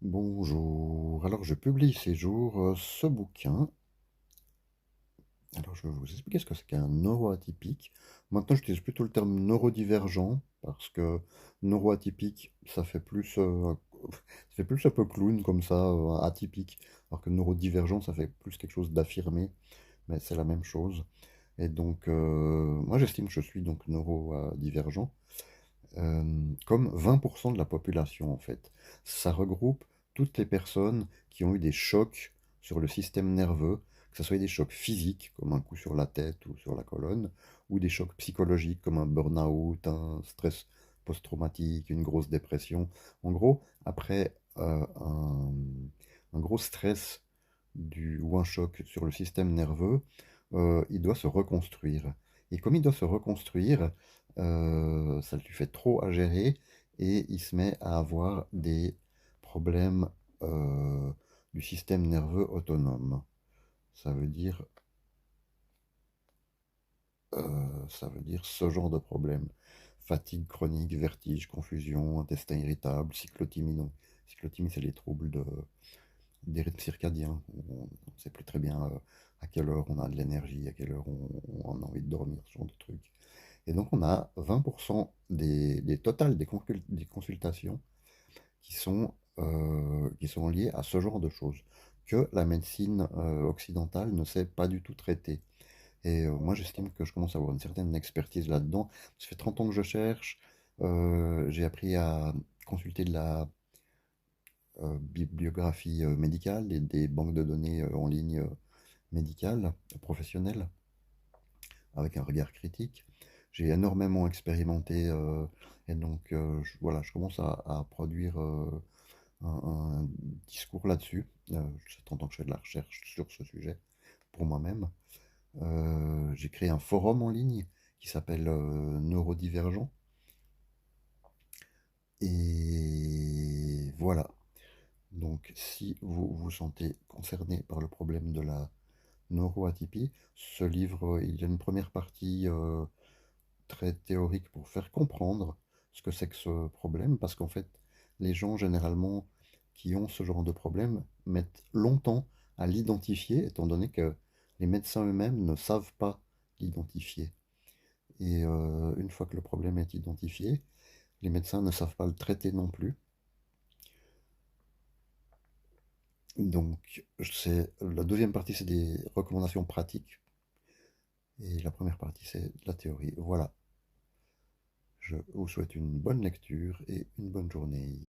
Bonjour, alors je publie ces jours ce bouquin. Alors je vais vous expliquer ce que c'est qu'un neuroatypique. Maintenant j'utilise plutôt le terme neurodivergent parce que neuroatypique ça fait plus un peu clown comme ça, atypique, alors que neurodivergent ça fait plus quelque chose d'affirmé, mais c'est la même chose. Et donc moi j'estime que je suis donc neurodivergent, comme 20% de la population en fait. Ça regroupe toutes les personnes qui ont eu des chocs sur le système nerveux, que ce soit des chocs physiques, comme un coup sur la tête ou sur la colonne, ou des chocs psychologiques, comme un burn-out, un stress post-traumatique, une grosse dépression. En gros, après un gros stress ou un choc sur le système nerveux, il doit se reconstruire. Et comme il doit se reconstruire, ça lui fait trop à gérer et il se met à avoir des problèmes euh, du système nerveux autonome. Ça veut dire, ça veut dire ce genre de problème. Fatigue chronique, vertige, confusion, intestin irritable, cyclothymie. Donc, cyclothymie, c'est les troubles des rythmes circadiens. On ne sait plus très bien à quelle heure on a de l'énergie, à quelle heure on a envie de dormir, ce genre de trucs. Et donc, on a 20% des totales des consultations qui sont liées à ce genre de choses, que la médecine occidentale ne sait pas du tout traiter. Et moi, j'estime que je commence à avoir une certaine expertise là-dedans. Ça fait 30 ans que je cherche. J'ai appris à consulter de la bibliographie médicale, des banques de données en ligne médicales, professionnelles, avec un regard critique. J'ai énormément expérimenté et donc voilà, je commence à produire un discours là-dessus. Ça fait 30 ans que je fais de la recherche sur ce sujet pour moi-même. J'ai créé un forum en ligne qui s'appelle Neurodivergent. Et voilà. Donc, si vous vous sentez concerné par le problème de la neuroatypie, ce livre, il y a une première partie très théorique pour faire comprendre ce que c'est que ce problème, parce qu'en fait, les gens généralement qui ont ce genre de problème mettent longtemps à l'identifier, étant donné que les médecins eux-mêmes ne savent pas l'identifier. Et une fois que le problème est identifié, les médecins ne savent pas le traiter non plus. Donc, la deuxième partie, c'est des recommandations pratiques. Et la première partie, c'est la théorie. Voilà. Je vous souhaite une bonne lecture et une bonne journée.